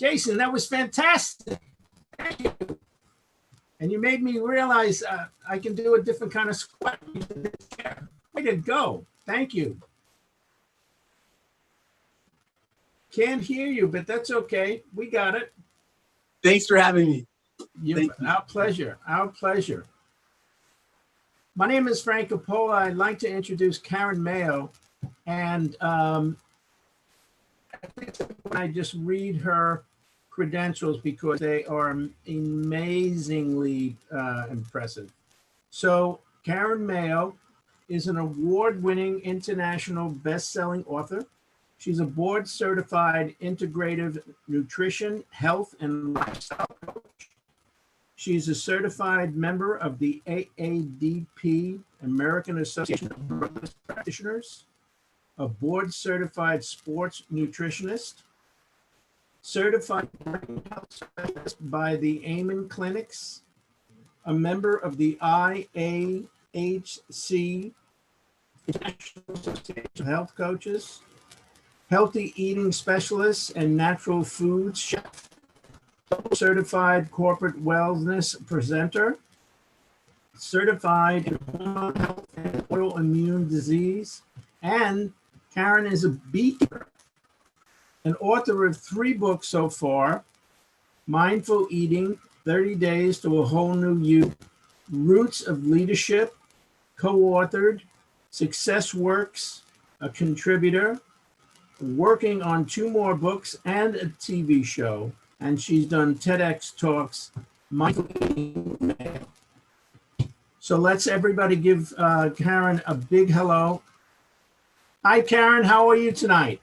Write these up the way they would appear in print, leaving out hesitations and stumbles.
Jason, that was fantastic. Thank you. And you made me realize I can do a different kind of squat. Way to go. Thank you. Can't hear you, but that's okay. We got it. Thanks for having me. Our pleasure. Our pleasure. My name is Frank Coppola. I'd like to introduce Karen Mayo. And I just read her credentials because they are amazingly impressive. So Karen Mayo is an award-winning international best-selling author. She's a board-certified integrative nutrition, health, and lifestyle coach. She's a certified member of the AADP, American Association of Wellness Practitioners, a board-certified sports nutritionist, certified health specialist by the Amen Clinics, a member of the IAHC, International Association of Health Coaches, healthy eating specialist and natural foods chef, certified corporate wellness presenter, certified in hormone health and autoimmune disease, and Karen is a beekeeper, an author of 3 books so far: Mindful Eating, 30 Days to a Whole New You, Roots of Leadership, co-authored, Success Works, a contributor, working on 2 more books and a TV show. And she's done TEDx talks, Mindful Eating. So let's everybody give Karen a big hello. Hi, Karen. How are you tonight?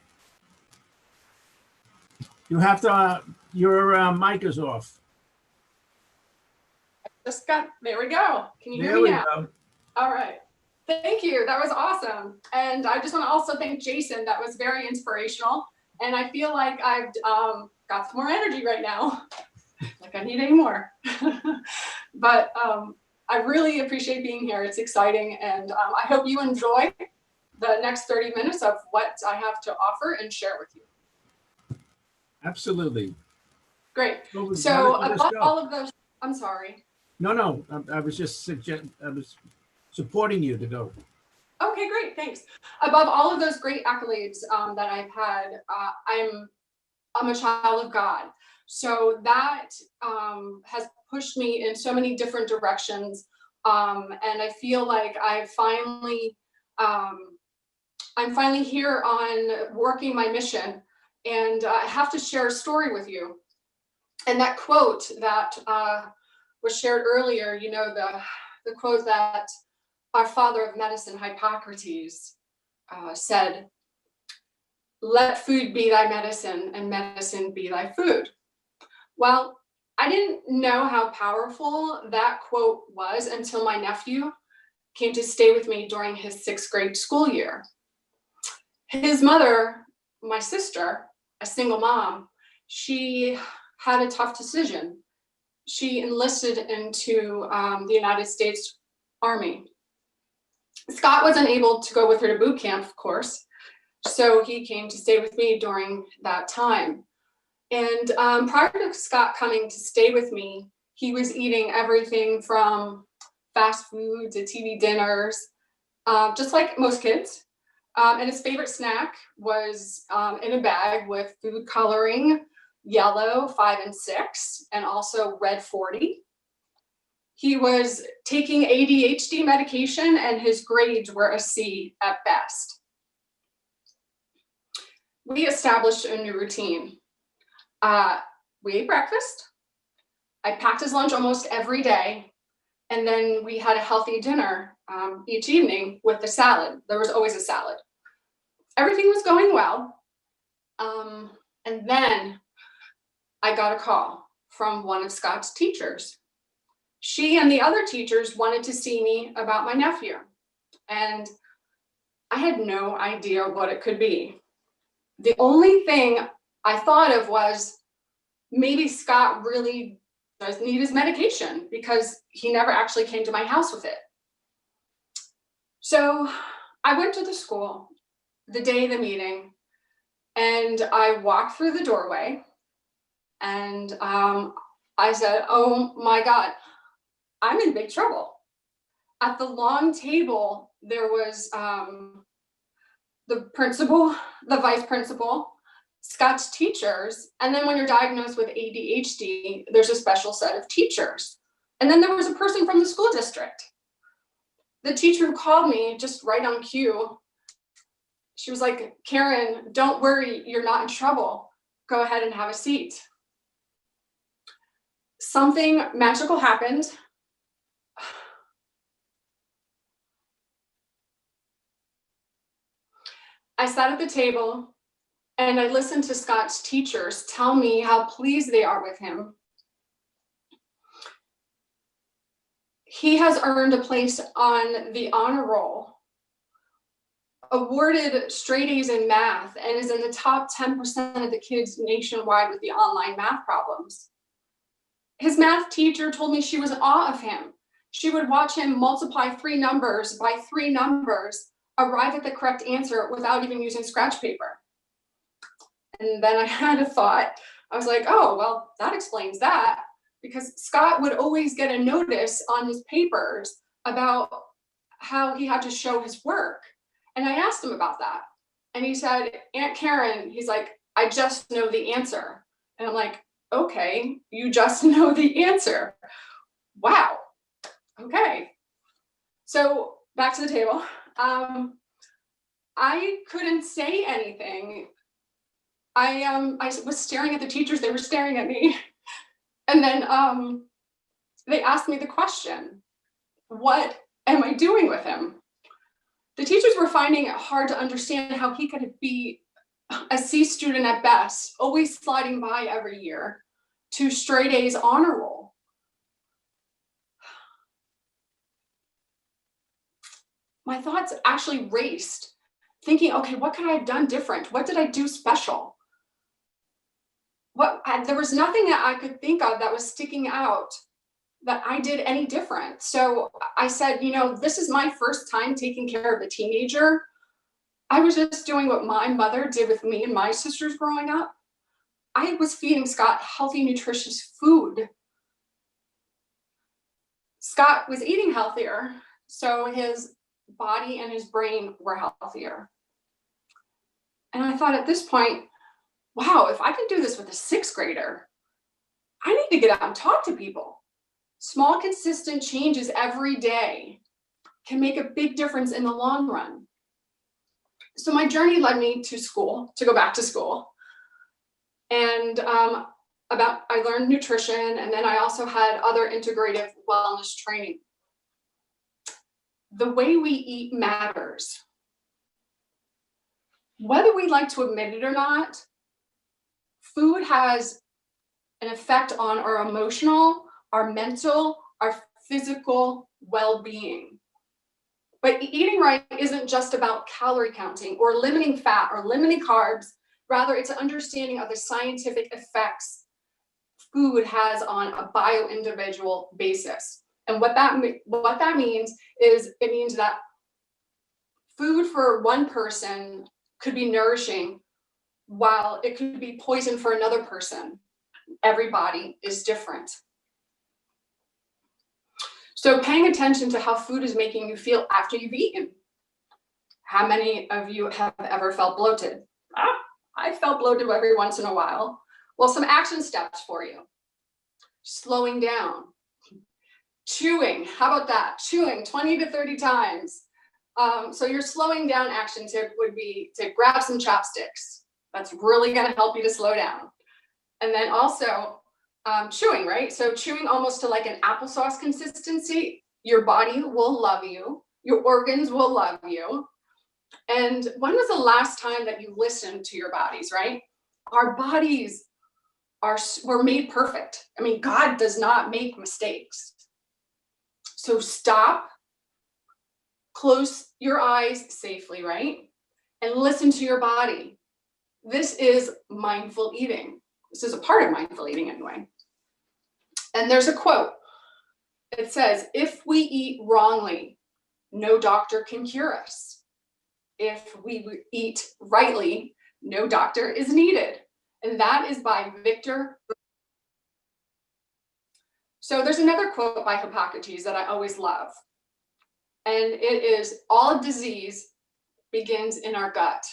You have to, your mic is off. There we go. Can you hear me now? Go. All right. Thank you. That was awesome. And I just want to also thank Jason. That was very inspirational. And I feel like I've got some more energy right now. Like I need any more. But I really appreciate being here. It's exciting. And I hope you enjoy the next 30 minutes of what I have to offer and share with you. Absolutely. Great. So about all of those, I'm sorry. No, I was just supporting you to go. Okay, great, thanks. Above all of those great accolades that I've had, I'm a child of God. So that has pushed me in so many different directions. And I feel like I'm finally here on working my mission. And I have to share a story with you. And that quote that was shared earlier, you know, the quote that our father of medicine, Hippocrates, said, "Let food be thy medicine and medicine be thy food." Well, I didn't know how powerful that quote was until my nephew came to stay with me during his 6th grade school year. His mother, my sister, a single mom, she had a tough decision. She enlisted into the United States Army. Scott wasn't able to go with her to boot camp, of course, so he came to stay with me during that time. And prior to Scott coming to stay with me, he was eating everything from fast food to TV dinners, just like most kids. And his favorite snack was in a bag with food coloring, yellow 5 and 6, and also red 40. He was taking ADHD medication and his grades were a C at best. We established a new routine. We ate breakfast. I packed his lunch almost every day. And then we had a healthy dinner each evening with a salad. There was always a salad. Everything was going well. And then I got a call from one of Scott's teachers. She and the other teachers wanted to see me about my nephew. And I had no idea what it could be. The only thing I thought of was maybe Scott really does need his medication because he never actually came to my house with it. So I went to the school the day of the meeting and I walked through the doorway And I said, oh my God, I'm in big trouble. At the long table, there was the principal, the vice principal, Scott's teachers, and then when you're diagnosed with ADHD, there's a special set of teachers. And then there was a person from the school district. The teacher who called me just right on cue, she was like, Karen, don't worry, you're not in trouble. Go ahead and have a seat. Something magical happened. I sat at the table and I listened to Scott's teachers tell me how pleased they are with him. He has earned a place on the honor roll, awarded straight A's in math, and is in the top 10% of the kids nationwide with the online math problems. His math teacher told me she was in awe of him. She would watch him multiply 3 numbers by 3 numbers, arrive at the correct answer without even using scratch paper. And then I had a thought. I was like, oh, well, that explains that. Because Scott would always get a notice on his papers about how he had to show his work. And I asked him about that. And he said, Aunt Karen, he's like, I just know the answer. And I'm like, okay, you just know the answer. Wow. Okay. So back to the table. I couldn't say anything. I was staring at the teachers, they were staring at me. And then they asked me the question, what am I doing with him? The teachers were finding it hard to understand how he could be a C student at best, always sliding by every year, to straight A's honor roll. My thoughts actually raced, thinking, okay, what could I have done different? What did I do special? There was nothing that I could think of that was sticking out that I did any different. So I said, this is my first time taking care of a teenager. I was just doing what my mother did with me and my sisters growing up. I was feeding Scott healthy, nutritious food. Scott was eating healthier, so his body and his brain were healthier. And I thought at this point, wow, if I can do this with a 6th grader, I need to get out and talk to people. Small, consistent changes every day can make a big difference in the long run. So my journey led me to school, to go back to school. And I learned nutrition, and then I also had other integrative wellness training. The way we eat matters. Whether we like to admit it or not, food has an effect on our emotional, our mental, our physical well-being. But eating right isn't just about calorie counting or limiting fat or limiting carbs. Rather, it's an understanding of the scientific effects food has on a bio-individual basis. And what that means is it means that food for one person could be nourishing while it could be poison for another person. Every body is different. So paying attention to how food is making you feel after you've eaten. How many of you have ever felt bloated? I felt bloated every once in a while. Well, some action steps for you. Slowing down. Chewing, how about that? Chewing 20 to 30 times. So your slowing down action tip would be to grab some chopsticks. That's really gonna help you to slow down. And then also chewing, right? So chewing almost to like an applesauce consistency. Your body will love you. Your organs will love you. And when was the last time that you listened to your bodies, right? Our bodies were made perfect. I mean, God does not make mistakes. So stop, close your eyes safely, right? And listen to your body. This is mindful eating. This is a part of mindful eating anyway. And there's a quote. It says, if we eat wrongly, no doctor can cure us. If we eat rightly, no doctor is needed. And that is by Victor So there's another quote by Hippocrates that I always love. And it is, all disease begins in our gut.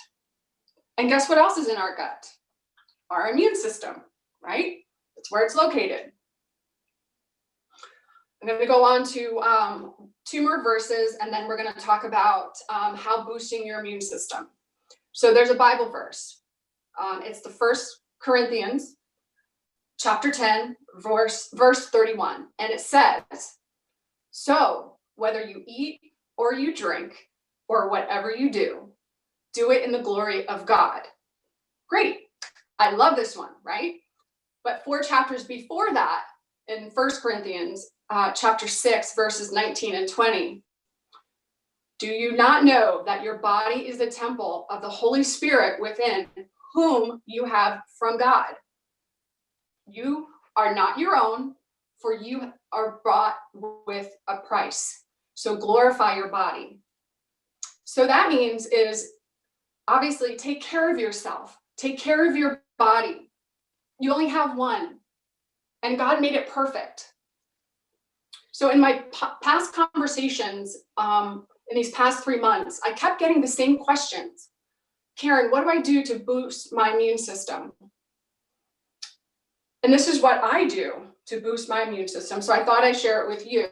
And guess what else is in our gut? Our immune system, right? That's where it's located. I'm going to go on to 2 more verses, and then we're going to talk about how boosting your immune system. So there's a Bible verse. It's the 1 Corinthians chapter 10, verse 31. And it says, so whether you eat or you drink or whatever you do, do it in the glory of God. Great. I love this one, right? But 4 chapters before that, in 1 Corinthians chapter 6, verses 19 and 20, do you not know that your body is the temple of the Holy Spirit within, whom you have from God? You are not your own, for you are bought with a price. So glorify your body. So that means is obviously take care of yourself. Take care of your body. You only have one, and God made it perfect. So in my past conversations, in these past 3 months, I kept getting the same questions. Karen, what do I do to boost my immune system? And this is what I do to boost my immune system. So I thought I'd share it with you.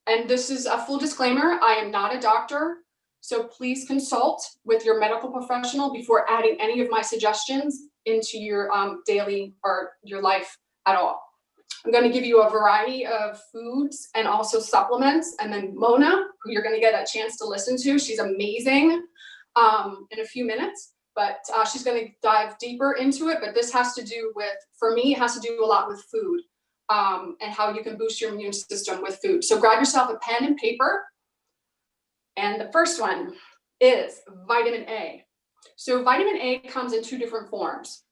And this is a full disclaimer. I am not a doctor. So please consult with your medical professional before adding any of my suggestions into your daily or your life at all. I'm going to give you a variety of foods and also supplements. And then Mona, who you're going to get a chance to listen to, she's amazing in a few minutes, but she's going to dive deeper into it. But this has to do with, for me, it has to do a lot with food and how you can boost your immune system with food. So grab yourself a pen and paper. And the first one is vitamin A. So vitamin A comes in 2 different forms.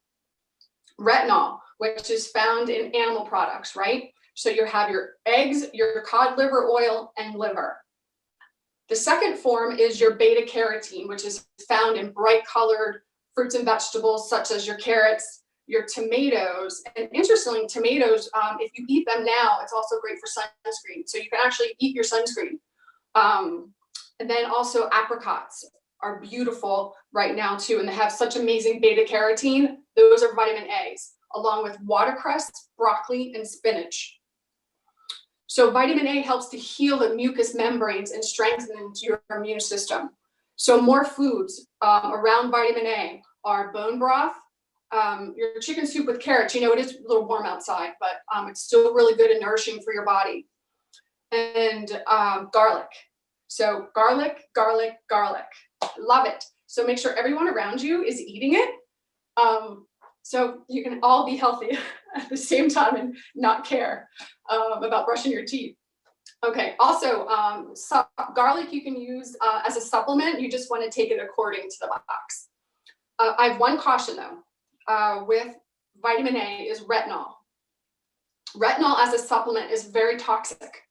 Retinol, which is found in animal products, right? So you have your eggs, your cod liver oil, and liver. The second form is your beta carotene, which is found in bright colored fruits and vegetables, such as your carrots, your tomatoes. And interestingly, tomatoes, if you eat them now, it's also great for sunscreen. So you can actually eat your sunscreen. And then also apricots are beautiful right now too, and they have such amazing beta carotene. Those are vitamin A's, along with watercress, broccoli, and spinach. So vitamin A helps to heal the mucous membranes and strengthen your immune system. So more foods around vitamin A are bone broth, your chicken soup with carrots. You know, it is a little warm outside, but it's still really good and nourishing for your body. And garlic. So garlic, garlic, garlic. Love it. So make sure everyone around you is eating it. So you can all be healthy at the same time and not care about brushing your teeth. Okay, also garlic you can use as a supplement. You just want to take it according to the box. I have one caution though, with vitamin A is retinol. Retinol as a supplement is very toxic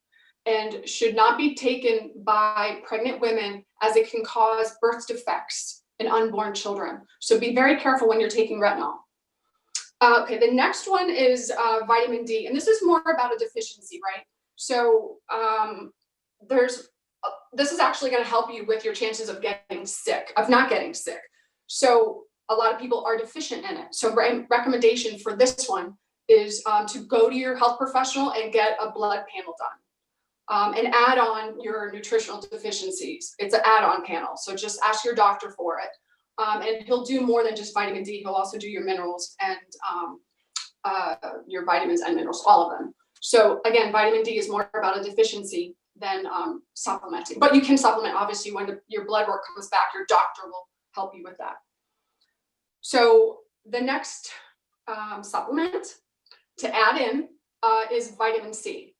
and should not be taken by pregnant women, as it can cause birth defects in unborn children. So be very careful when you're taking retinol. Okay, the next one is vitamin D, and this is more about a deficiency, right? So this is actually going to help you with your chances of getting sick, of not getting sick. So a lot of people are deficient in it. So recommendation for this one is to go to your health professional and get a blood panel done. And add on your nutritional deficiencies. It's an add-on panel, so just ask your doctor for it. And he'll do more than just vitamin D. He'll also do your minerals and your vitamins and minerals, all of them. So again, vitamin D is more about a deficiency than supplementing. But you can supplement, obviously, when your blood work comes back, your doctor will help you with that. So the next supplement to add in is vitamin C.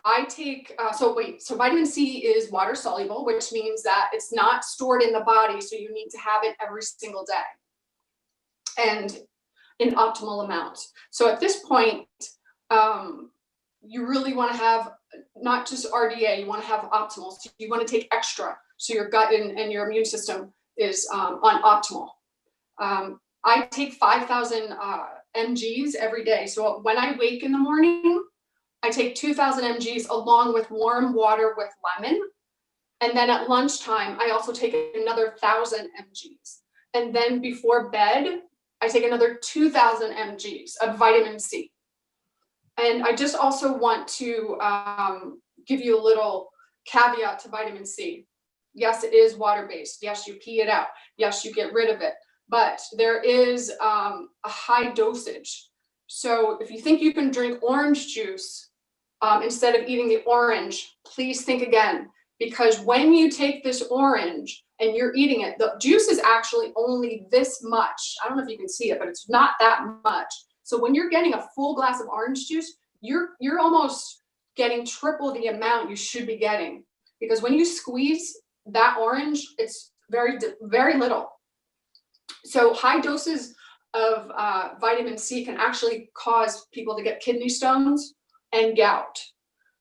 I take, so vitamin C is water soluble, which means that it's not stored in the body. So you need to have it every single day and in optimal amounts. So at this point, you really want to have not just RDA, you want to have optimal. So you want to take extra. So your gut and your immune system is on optimal. I take 5,000 mgs every day. So when I wake in the morning, I take 2,000 mgs along with warm water with lemon. And then at lunchtime, I also take another 1,000 mgs. And then before bed, I take another 2,000 mgs of vitamin C. And I just also want to give you a little caveat to vitamin C. Yes, it is water-based. Yes, you pee it out. Yes, you get rid of it. But there is a high dosage. So if you think you can drink orange juice instead of eating the orange, please think again. Because when you take this orange and you're eating it, the juice is actually only this much. I don't know if you can see it, but it's not that much. So when you're getting a full glass of orange juice, you're almost getting triple the amount you should be getting. Because when you squeeze that orange, it's very, very little. So high doses of vitamin C can actually cause people to get kidney stones and gout.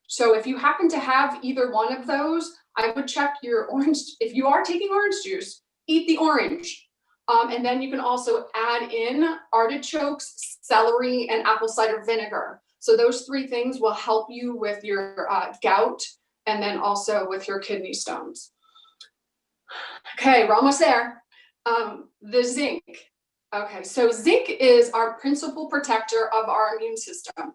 So if you happen to have either one of those, I would check your orange. If you are taking orange juice, eat the orange. And then you can also add in artichokes, celery, and apple cider vinegar. So those three things will help you with your gout and then also with your kidney stones. Okay, we're almost there. The zinc. Okay, so zinc is our principal protector of our immune system.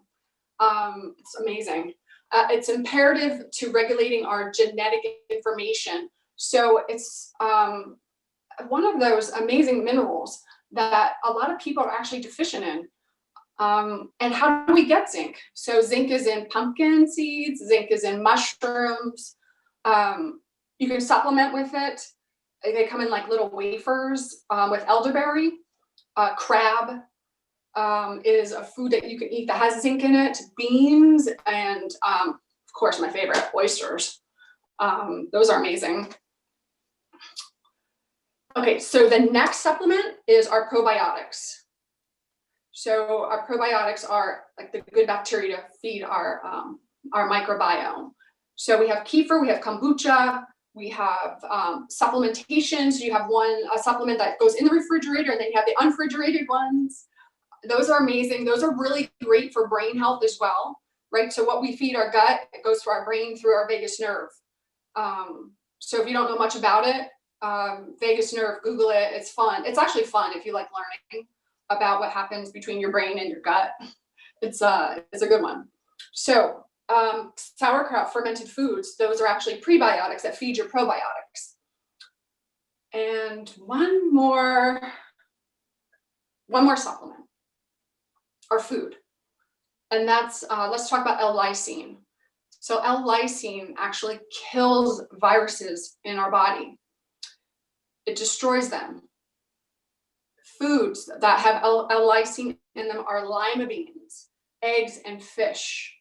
It's amazing. It's imperative to regulating our genetic information. So it's one of those amazing minerals that a lot of people are actually deficient in. And how do we get zinc? So zinc is in pumpkin seeds, zinc is in mushrooms. You can supplement with it. They come in like little wafers with elderberry. Crab is a food that you can eat that has zinc in it. Beans and of course my favorite, oysters. Those are amazing. Okay, so the next supplement is our probiotics. So our probiotics are like the good bacteria to feed our microbiome. So we have kefir, we have kombucha, we have supplementation. So you have a supplement that goes in the refrigerator, and then you have the unrefrigerated ones. Those are amazing. Those are really great for brain health as well, right? So what we feed our gut, it goes to our brain through our vagus nerve. So if you don't know much about it, vagus nerve, Google it. It's fun. It's actually fun if you like learning about what happens between your brain and your gut. It's a good one. So sauerkraut, fermented foods, those are actually prebiotics that feed your probiotics. And one more supplement or food. And that's, let's talk about L-lysine. So L-lysine actually kills viruses in our body. It destroys them. Foods that have L-lysine in them are lima beans, eggs, and fish.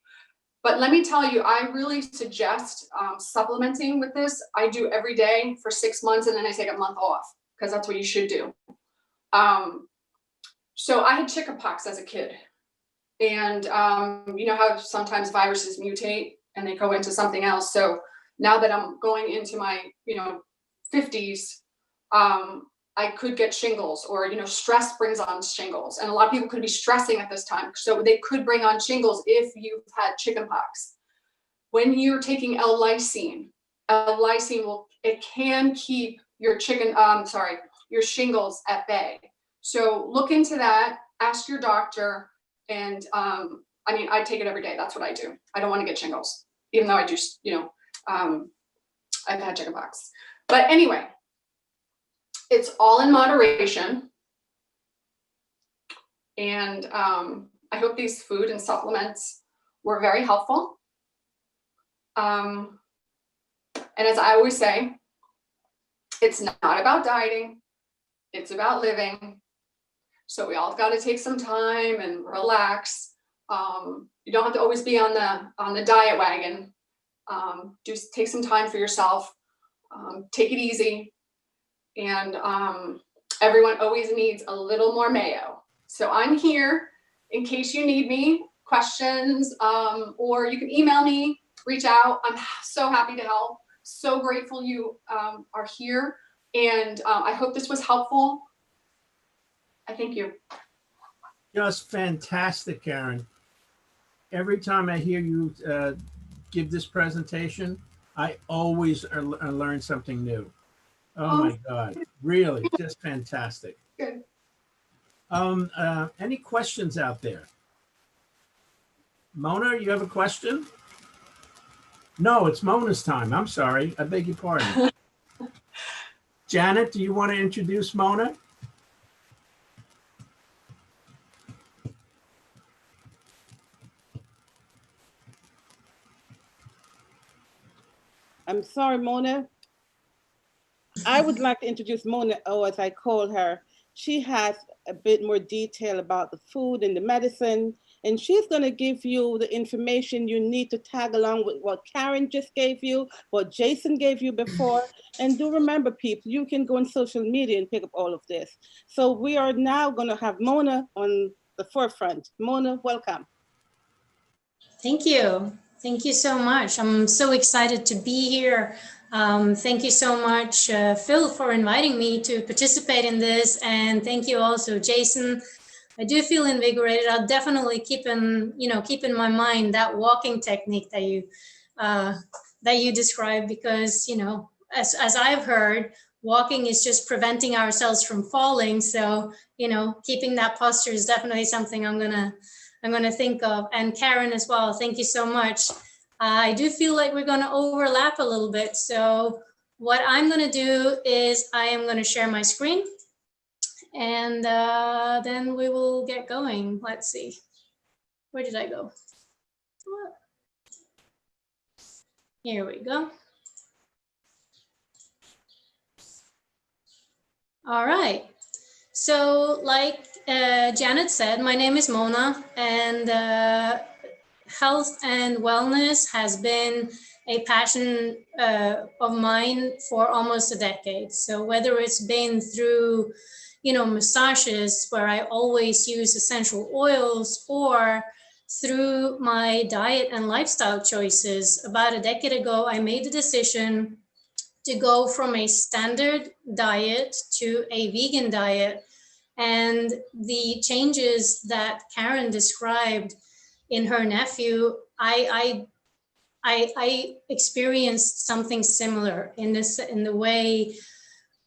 But let me tell you, I really suggest supplementing with this. I do every day for 6 months, and then I take a month off, because that's what you should do. So I had chickenpox as a kid. And you know how sometimes viruses mutate and they go into something else. So now that I'm going into my 50s, I could get shingles, or stress brings on shingles, and a lot of people could be stressing at this time, so they could bring on shingles if you've had chickenpox. When you're taking L-lysine can keep your your shingles at bay. So look into that. Ask your doctor. And I take it every day. That's what I do. I don't want to get shingles, even though I do. I've had chickenpox, but anyway. It's all in moderation. And I hope these food and supplements were very helpful. And as I always say, it's not about dieting, it's about living. So we all got to take some time and relax. You don't have to always be on the diet wagon. Just take some time for yourself. Take it easy. And everyone always needs a little more mayo. So I'm here in case you need me, questions, or you can email me, reach out. I'm so happy to help. So grateful you are here. And I hope this was helpful. I thank you. Just fantastic, Karen. every time I hear you give this presentation, I always learn something new. Oh my God, really, just fantastic. Good. Any questions out there? Mona, you have a question? No, it's Mona's time. I'm sorry. I beg your pardon. Janet, do you want to introduce Mona? I'm sorry, Mona. I would like to introduce Mona, or as I call her. She has a bit more detail about the food and the medicine, and she's going to give you the information you need to tag along with what Karen just gave you, what Jason gave you before. And do remember, people, you can go on social media and pick up all of this. So we are now going to have Mona on the forefront. Mona, welcome. Thank you. Thank you so much. I'm so excited to be here. Thank you so much, Phil, for inviting me to participate in this. And thank you also, Jason. I do feel invigorated. I'll definitely keep in my mind that walking technique that you described, because, as I've heard, walking is just preventing ourselves from falling. So, keeping that posture is definitely something I'm gonna think of. And Karen as well, thank you so much. I do feel like we're gonna overlap a little bit. So what I'm gonna do is I am gonna share my screen, and then we will get going. Let's see, where did I go? Here we go. All right. So like Janet said, my name is Mona, and health and wellness has been a passion of mine for almost a decade. So whether it's been through, massages where I always use essential oils, or through my diet and lifestyle choices, about a decade ago, I made the decision to go from a standard diet to a vegan diet. And the changes that Karen described in her nephew, I experienced something similar in the way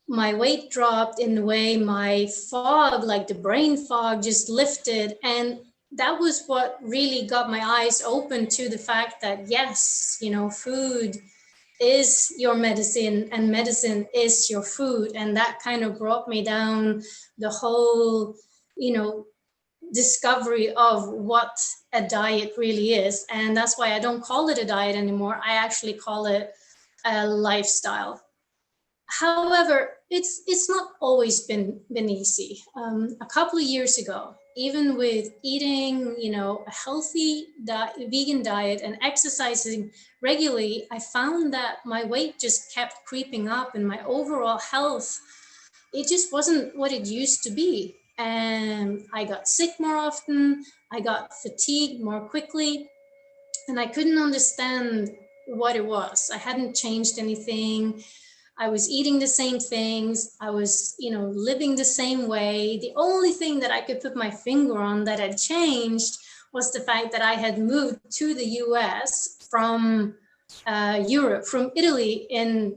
my weight dropped, in the way my fog, like the brain fog, just lifted. And that was what really got my eyes open to the fact that, yes, food is your medicine and medicine is your food. And that kind of brought me down the whole, discovery of what a diet really is. And that's why I don't call it a diet anymore. I actually call it a lifestyle. However, it's not always been easy. A couple of years ago, even with eating, a healthy vegan diet and exercising regularly, I found that my weight just kept creeping up, and my overall health, it just wasn't what it used to be. And I got sick more often, I got fatigued more quickly, and I couldn't understand what it was. I hadn't changed anything. I was eating the same things. I was, living the same way. The only thing that I could put my finger on that had changed was the fact that I had moved to the US from Europe, from Italy in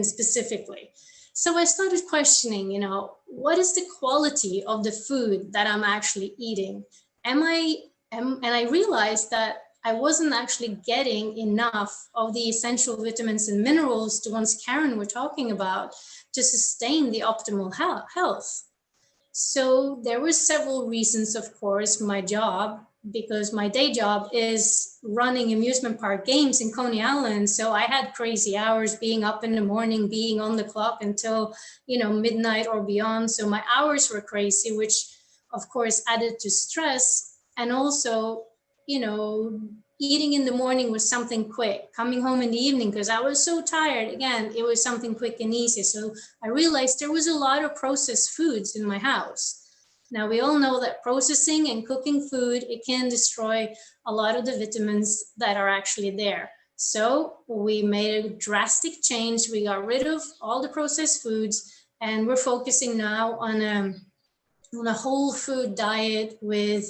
specifically. So I started questioning, what is the quality of the food that I'm actually eating? And I realized that I wasn't actually getting enough of the essential vitamins and minerals, the ones Karen were talking about, to sustain the optimal health. So there were several reasons, of course. My job, because my day job is running amusement park games in Coney Island. So I had crazy hours, being up in the morning, being on the clock until, midnight or beyond. So my hours were crazy, which of course added to stress. And also, eating in the morning was something quick. Coming home in the evening, because I was so tired, again, it was something quick and easy. So I realized there was a lot of processed foods in my house. Now, we all know that processing and cooking food, it can destroy a lot of the vitamins that are actually there. So we made a drastic change. We got rid of all the processed foods, and we're focusing now on a whole food diet with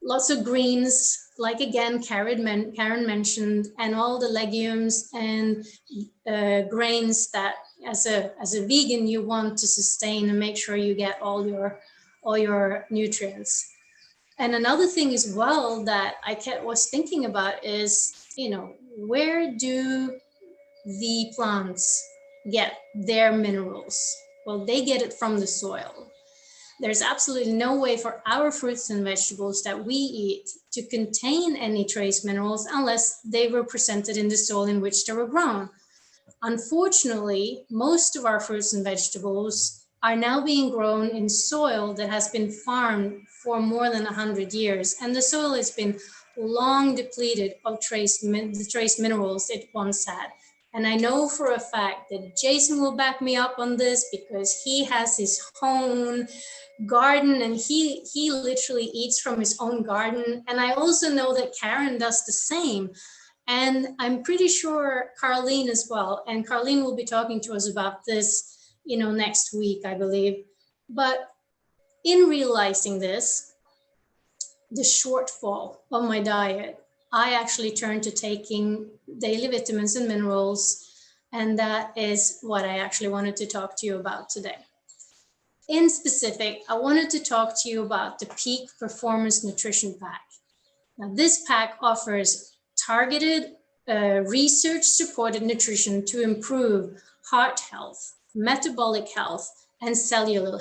lots of greens, like again, Karen mentioned, and all the legumes and grains that as a vegan you want to sustain and make sure you get all your nutrients. And another thing as well that was thinking about is, where do the plants get their minerals? Well, they get it from the soil. There's absolutely no way for our fruits and vegetables that we eat to contain any trace minerals unless they were presented in the soil in which they were grown. Unfortunately, most of our fruits and vegetables are now being grown in soil that has been farmed for more than 100 years, and the soil has been long depleted of the trace minerals it once had. And I know for a fact that Jason will back me up on this because he has his own garden and he literally eats from his own garden. And I also know that Karen does the same. And I'm pretty sure Carlene as well. And Carlene will be talking to us about this, next week, I believe. But in realizing this, the shortfall of my diet, I actually turned to taking daily vitamins and minerals. And that is what I actually wanted to talk to you about today. In specific, I wanted to talk to you about the Peak Performance Nutrition Pack. Now, this pack offers targeted, research-supported nutrition to improve heart health, metabolic health, and cellular,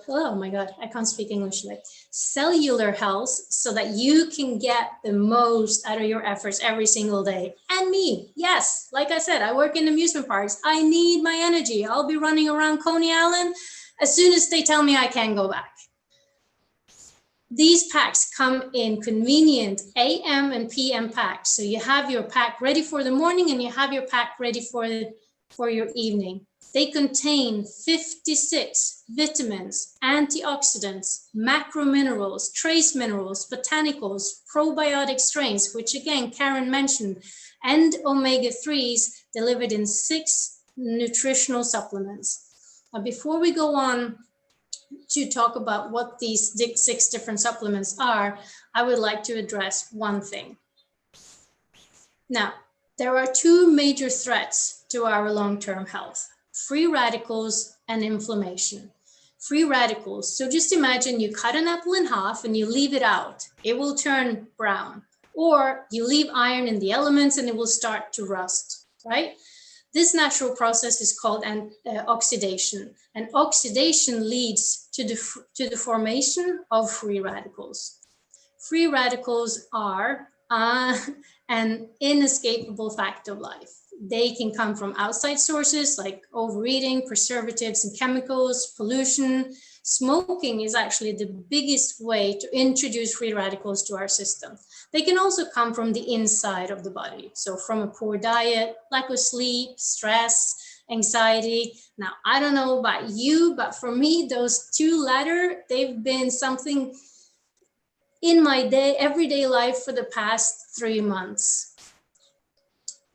oh my God, I can't speak English today. Cellular health, so that you can get the most out of your efforts every single day. And me, yes, like I said, I work in amusement parks. I need my energy. I'll be running around Coney Island as soon as they tell me I can go back. These packs come in convenient AM and PM packs. So you have your pack ready for the morning and you have your pack ready for your evening. They contain 56 vitamins, antioxidants, macro minerals, trace minerals, botanicals, probiotic strains, which again, Karen mentioned, and omega-3s delivered in 6 nutritional supplements. Now, before we go on to talk about what these 6 different supplements are, I would like to address one thing. Now, there are 2 major threats to our long-term health: free radicals and inflammation. Free radicals, so just imagine you cut an apple in half and you leave it out. It will turn brown. Or you leave iron in the elements and it will start to rust, right? This natural process is called oxidation, and oxidation leads to the formation of free radicals. Free radicals are an inescapable fact of life. They can come from outside sources like overeating, preservatives and chemicals, pollution. Smoking is actually the biggest way to introduce free radicals to our system. They can also come from the inside of the body. So from a poor diet, lack of sleep, stress, anxiety. Now, I don't know about you, but for me, those 2 latter, they've been something in my everyday life for the past 3 months.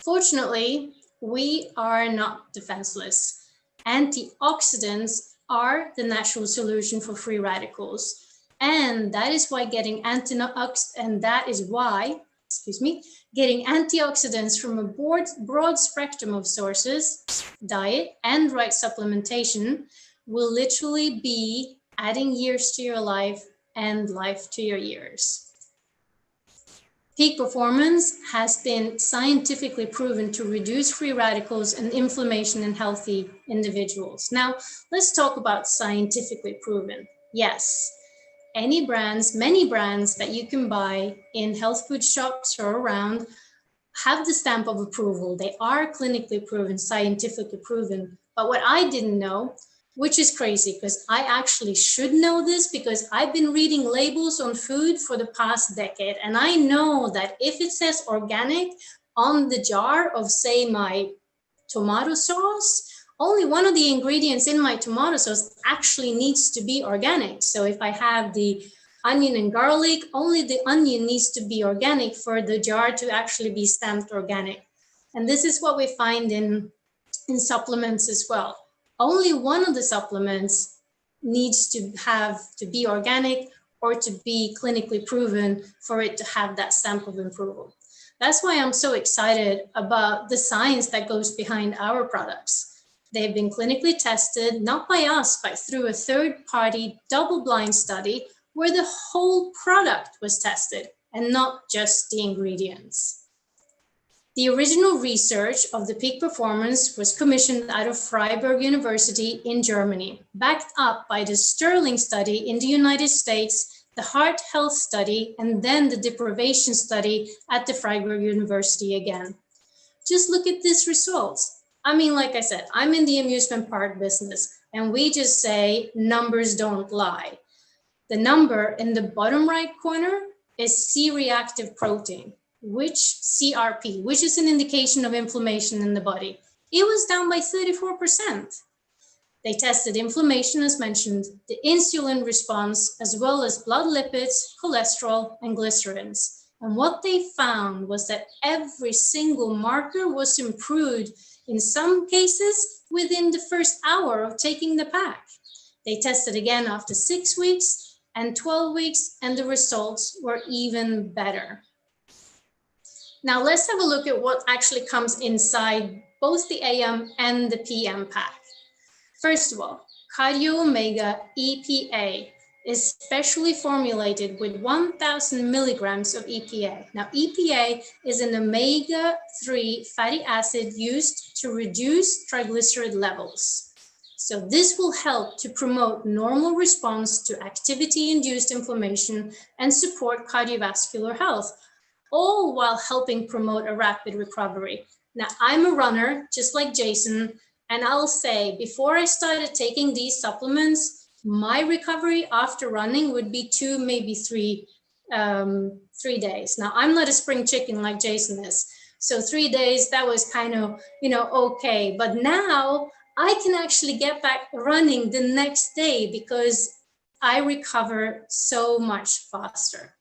Fortunately, we are not defenseless. Antioxidants are the natural solution for free radicals. And that is why getting antioxidants from a broad spectrum of sources, diet and right supplementation, will literally be adding years to your life and life to your years. Peak performance has been scientifically proven to reduce free radicals and inflammation in healthy individuals. Now, let's talk about scientifically proven. Yes, many brands that you can buy in health food shops or around have the stamp of approval. They are clinically proven, scientifically proven. But what I didn't know, which is crazy because I actually should know this because I've been reading labels on food for the past decade. And I know that if it says organic on the jar of, say, my tomato sauce, only one of the ingredients in my tomato sauce actually needs to be organic. So if I have the onion and garlic, only the onion needs to be organic for the jar to actually be stamped organic. And this is what we find in supplements as well. Only one of the supplements needs to be organic, or to be clinically proven for it to have that stamp of approval. That's why I'm so excited about the science that goes behind our products. They've been clinically tested, not by us, but through a third-party double-blind study where the whole product was tested and not just the ingredients. The original research of the peak performance was commissioned out of Freiburg University in Germany, backed up by the Sterling study in the United States, the heart health study, and then the deprivation study at the Freiburg University again. Just look at these results. I mean, like I said, I'm in the amusement park business, and we just say numbers don't lie. The number in the bottom right corner is C-reactive protein, which CRP, which is an indication of inflammation in the body. It was down by 34%. They tested inflammation, as mentioned, the insulin response, as well as blood lipids, cholesterol, and glycerins. And what they found was that every single marker was improved, in some cases, within the first hour of taking the pack. They tested again after 6 weeks and 12 weeks, and the results were even better. Now let's have a look at what actually comes inside both the AM and the PM pack. First of all, Cardio Omega EPA is specially formulated with 1,000 milligrams of EPA. Now, EPA is an omega-3 fatty acid used to reduce triglyceride levels. So this will help to promote normal response to activity-induced inflammation and support cardiovascular health, all while helping promote a rapid recovery. Now, I'm a runner, just like Jason, and I'll say, before I started taking these supplements, my recovery after running would be 2, maybe 3 days. Now, I'm not a spring chicken like Jason is. So 3 days, that was kind of, okay. But now I can actually get back running the next day because I recover so much faster.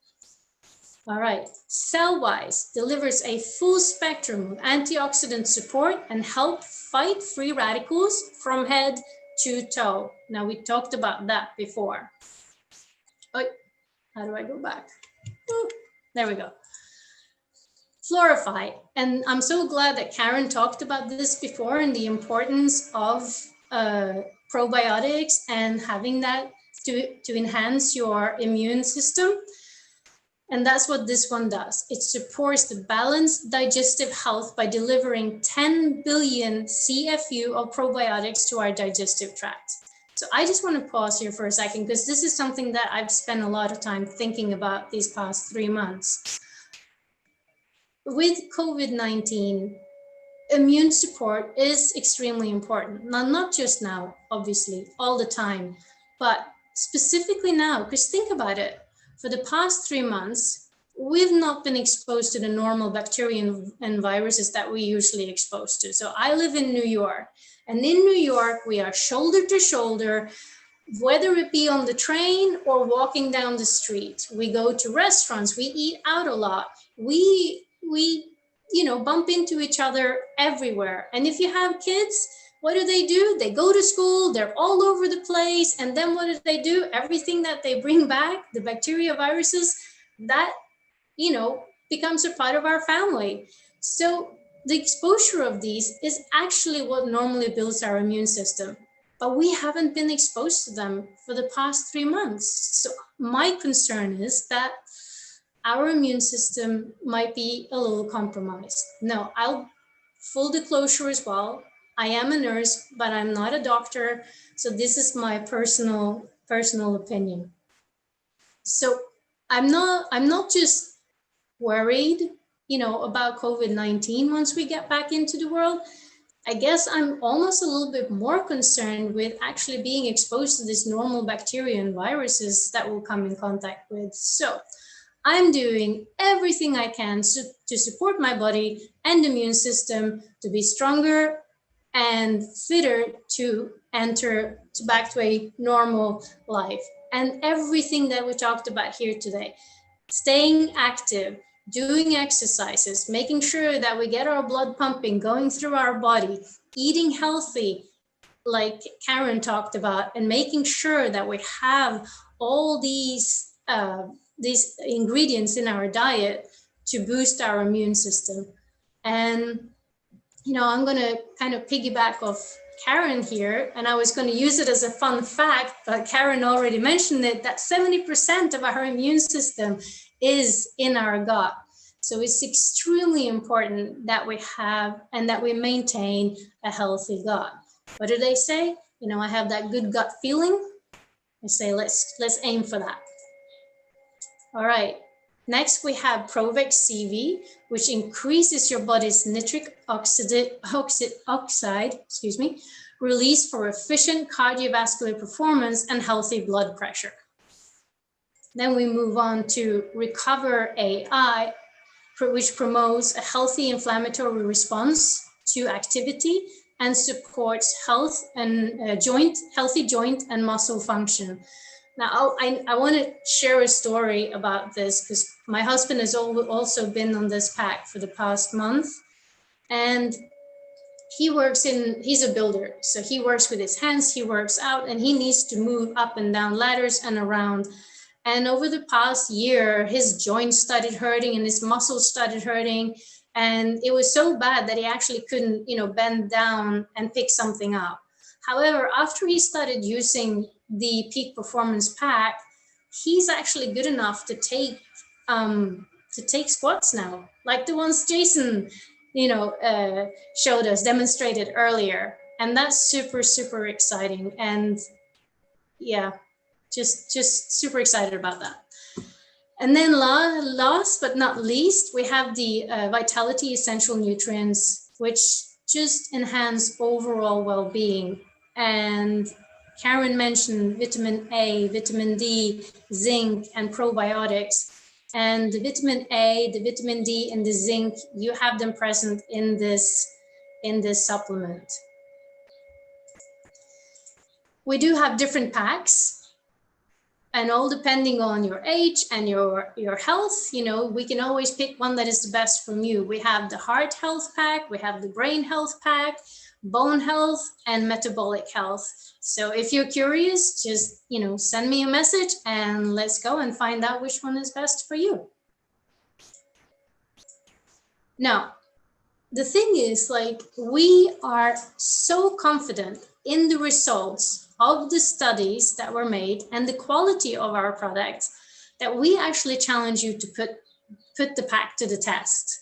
All right, Cell-Wise delivers a full spectrum of antioxidant support and help fight free radicals from head to toe. Now, we talked about that before. Oh, how do I go back? Oh, there we go. Fluorify, and I'm so glad that Karen talked about this before and the importance of probiotics and having that to enhance your immune system. And that's what this one does. It supports the balanced digestive health by delivering 10 billion CFU of probiotics to our digestive tract. So I just want to pause here for a second, because this is something that I've spent a lot of time thinking about these past 3 months. With COVID-19, immune support is extremely important. Now, not just now, obviously, all the time, but specifically now, because think about it. For the past 3 months, we've not been exposed to the normal bacteria and viruses that we usually exposed to. So I live in New York, and in New York, we are shoulder to shoulder, whether it be on the train or walking down the street. We go to restaurants, we eat out a lot. We bump into each other everywhere. And if you have kids, what do? They go to school, they're all over the place. And then what do? Everything that they bring back, the bacteria, viruses, that, becomes a part of our family. So the exposure of these is actually what normally builds our immune system. But we haven't been exposed to them for the past 3 months. So my concern is that our immune system might be a little compromised. No, I'll full disclosure as well. I am a nurse, but I'm not a doctor. So this is my personal opinion. So I'm not just worried, about COVID-19 once we get back into the world. I guess I'm almost a little bit more concerned with actually being exposed to these normal bacteria and viruses that we'll come in contact with. So I'm doing everything I can to support my body and immune system to be stronger and fitter to enter back to a normal life. And everything that we talked about here today, staying active, doing exercises, making sure that we get our blood pumping, going through our body, eating healthy, like Karen talked about, and making sure that we have all these these ingredients in our diet to boost our immune system. And, you know, I'm going to kind of piggyback off Karen here, and I was going to use it as a fun fact, but Karen already mentioned it, that 70% of our immune system is in our gut. So it's extremely important that we have and that we maintain a healthy gut. What do they say? You know, I have that good gut feeling. I say, let's aim for that. All right. Next, we have Provex CV, which increases your body's nitric oxide, release for efficient cardiovascular performance and healthy blood pressure. Then we move on to Recover AI, which promotes a healthy inflammatory response to activity and supports health and healthy joint and muscle function. Now, I want to share a story about this because my husband has also been on this pack for the past month, and he's a builder. So he works with his hands, he works out, and he needs to move up and down ladders and around. And over the past year, his joints started hurting and his muscles started hurting. And it was so bad that he actually couldn't, you know, bend down and pick something up. However, after he started using the Peak Performance Pack, he's actually good enough to take squats now, like the ones Jason, you know, showed us, demonstrated earlier. And that's super, super exciting. And yeah, just super excited about that. And then last but not least, we have the Vitality Essential Nutrients, which just enhance overall well-being. And Karen mentioned vitamin A, vitamin D, zinc, and probiotics. And the vitamin A, the vitamin D, and the zinc, you have them present in this supplement. We do have different packs. And all depending on your age and your health, you know, we can always pick one that is the best from you. We have the heart health pack, we have the brain health pack, bone health, and metabolic health. So if you're curious, just, you know, send me a message and let's go and find out which one is best for you. Now, the thing is, like, we are so confident in the results of the studies that were made and the quality of our products that we actually challenge you to put the pack to the test.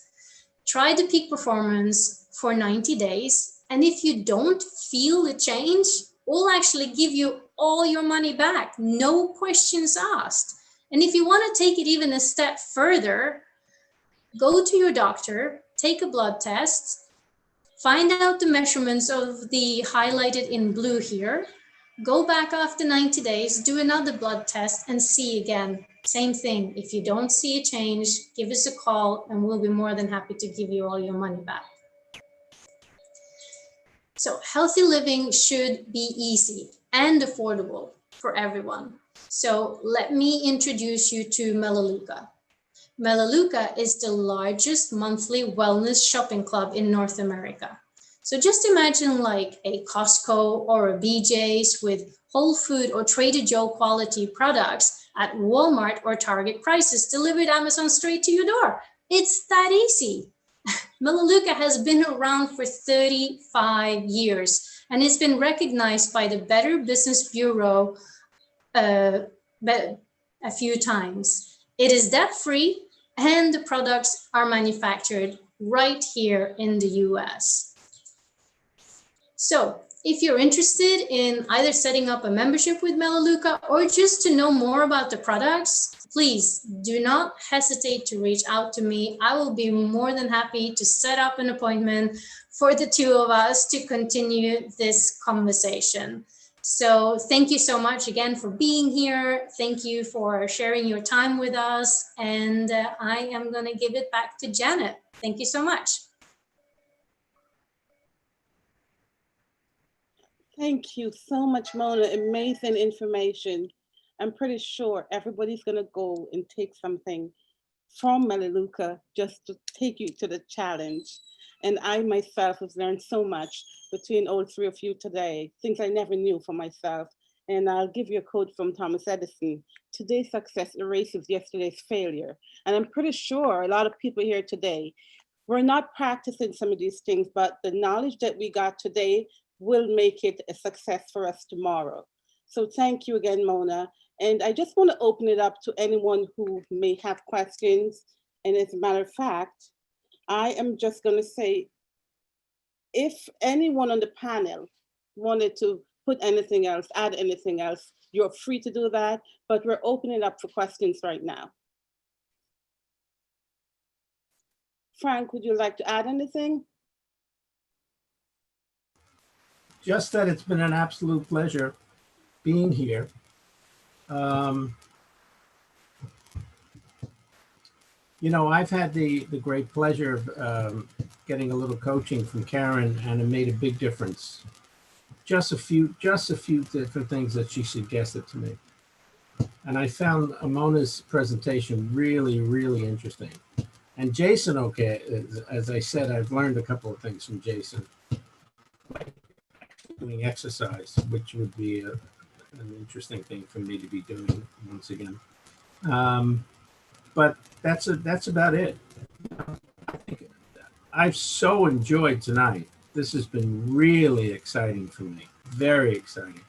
Try the Peak Performance for 90 days. And if you don't feel the change, we'll actually give you all your money back. No questions asked. And if you want to take it even a step further, go to your doctor, take a blood test, find out the measurements of the highlighted in blue here, go back after 90 days, do another blood test and see again. Same thing. If you don't see a change, give us a call and we'll be more than happy to give you all your money back. So healthy living should be easy and affordable for everyone. So let me introduce you to Melaleuca. Melaleuca is the largest monthly wellness shopping club in North America. So just imagine like a Costco or a BJ's with Whole Food or Trader Joe quality products at Walmart or Target prices delivered Amazon straight to your door. It's that easy. Melaleuca has been around for 35 years and it's been recognized by the Better Business Bureau a few times. It is debt-free and the products are manufactured right here in the US. So if you're interested in either setting up a membership with Melaleuca or just to know more about the products, please do not hesitate to reach out to me. I will be more than happy to set up an appointment for the two of us to continue this conversation. So thank you so much again for being here. Thank you for sharing your time with us. And I am going to give it back to Janet. Thank you so much. Thank you so much, Mona. Amazing information. I'm pretty sure everybody's going to go and take something from Melaleuca just to take you to the challenge. And I myself have learned so much between all three of you today, things I never knew for myself. And I'll give you a quote from Thomas Edison. Today's success erases yesterday's failure. And I'm pretty sure a lot of people here today, we're not practicing some of these things, but the knowledge that we got today will make it a success for us tomorrow. So thank you again, Mona. And I just want to open it up to anyone who may have questions. And as a matter of fact, I am just going to say, if anyone on the panel wanted to put anything else, add anything else, you're free to do that, but we're opening up for questions right now. Frank, would you like to add anything? Just that it's been an absolute pleasure being here. You know, I've had the great pleasure of getting a little coaching from Karen, and it made a big difference. Just a few different things that she suggested to me. And I found Mona's presentation really, really interesting. And Jason, okay, as I said, I've learned a couple of things from Jason. Like doing exercise, which would be an interesting thing for me to be doing once again. But that's about it. I think I've so enjoyed tonight. This has been really exciting for me. Very exciting.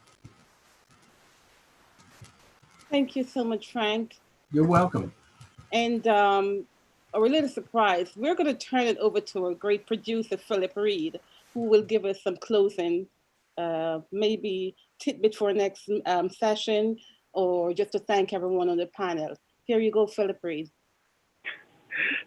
Thank you so much, Frank. You're welcome. And a little surprise, we're going to turn it over to our great producer, Philip Reid, who will give us some closing, maybe tidbit for next session, or just to thank everyone on the panel. Here you go, Philip Reid.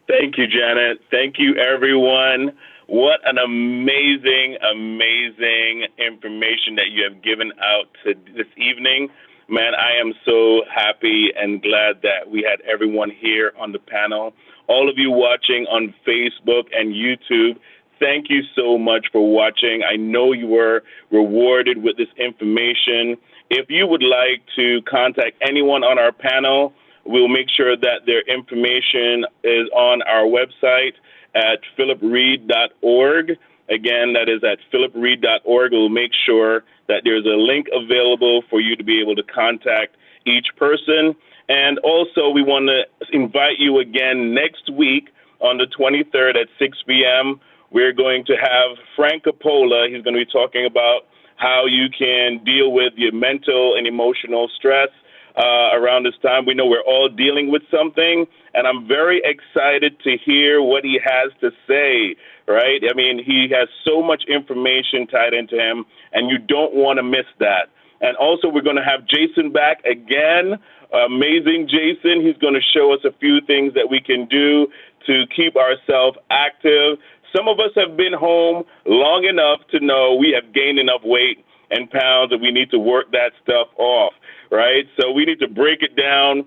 Thank you, Janet. Thank you, everyone. What an amazing, amazing information that you have given out this evening. Man, I am so happy and glad that we had everyone here on the panel. All of you watching on Facebook and YouTube, thank you so much for watching. I know you were rewarded with this information. If you would like to contact anyone on our panel, we'll make sure that their information is on our website at philipreid.org. Again, that is at philipreid.org. We'll make sure that there's a link available for you to be able to contact each person. And also, we want to invite you again next week on the 23rd at 6 p.m. We're going to have Frank Coppola. He's going to be talking about how you can deal with your mental and emotional stress around this time. We know we're all dealing with something, and I'm very excited to hear what he has to say, right? I mean, he has so much information tied into him, and you don't want to miss that. And also, we're going to have Jason back again. Amazing Jason. He's going to show us a few things that we can do to keep ourselves active. Some of us have been home long enough to know we have gained enough weight and pounds and we need to work that stuff off, right? So we need to break it down,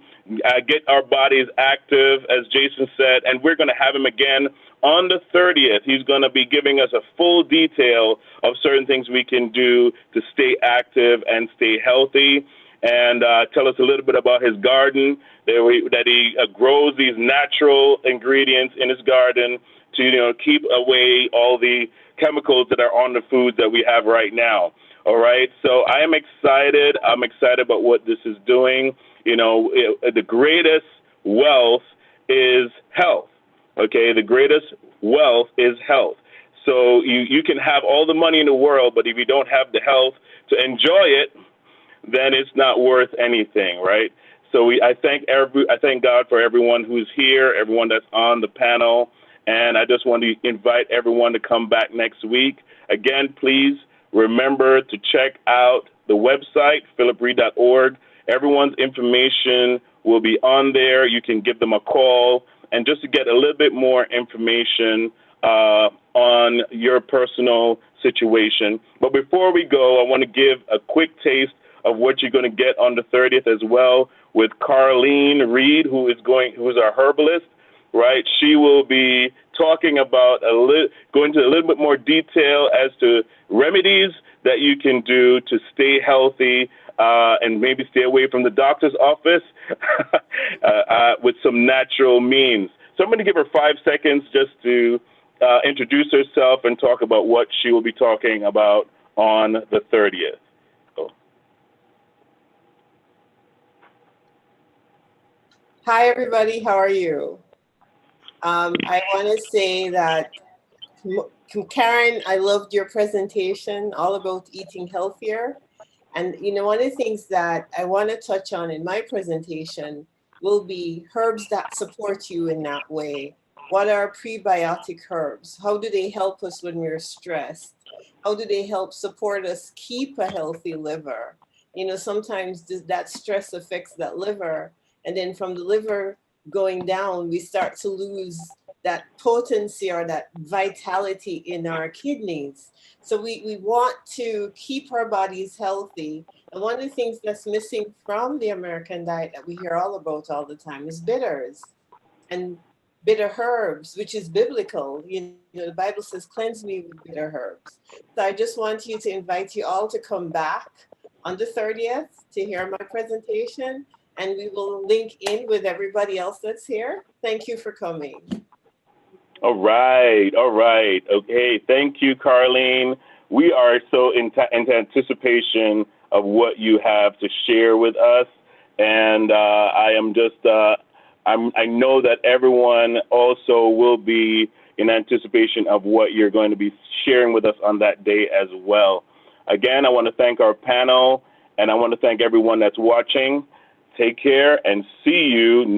get our bodies active, as Jason said, and we're going to have him again on the 30th. He's going to be giving us a full detail of certain things we can do to stay active and stay healthy, and tell us a little bit about his garden, that he grows these natural ingredients in his garden to, keep away all the chemicals that are on the foods that we have right now. All right. So I am excited. I'm excited about what this is doing. The greatest wealth is health. Okay. The greatest wealth is health. So you can have all the money in the world, but if you don't have the health to enjoy it, then it's not worth anything. Right. So I thank God for everyone who's here, everyone that's on the panel. And I just want to invite everyone to come back next week. Again, please remember to check out the website, philipreid.org. Everyone's information will be on there. You can give them a call and just to get a little bit more information on your personal situation. But before we go, I want to give a quick taste of what you're going to get on the 30th as well with Carleen Reed, who is our herbalist. Right, she will be talking about going into a little bit more detail as to remedies that you can do to stay healthy and maybe stay away from the doctor's office with some natural means. So I'm going to give her 5 seconds just to introduce herself and talk about what she will be talking about on the 30th. Hi, everybody. How are you? I want to say that, Karen, I loved your presentation all about eating healthier. And, one of the things that I want to touch on in my presentation will be herbs that support you in that way. What are prebiotic herbs? How do they help us when we're stressed? How do they help support us keep a healthy liver? Sometimes that stress affects that liver. And then from the liver going down, we start to lose that potency or that vitality in our kidneys. So we want to keep our bodies healthy. And one of the things that's missing from the American diet that we hear all about all the time is bitters and bitter herbs, which is biblical. The Bible says, cleanse me with bitter herbs. So I just want you to invite you all to come back on the 30th to hear my presentation, and we will link in with everybody else that's here. Thank you for coming. All right. All right. Okay. Thank you, Carlene. We are so in anticipation of what you have to share with us. And I am just, I know that everyone also will be in anticipation of what you're going to be sharing with us on that day as well. Again, I want to thank our panel, and I want to thank everyone that's watching. Take care and see you next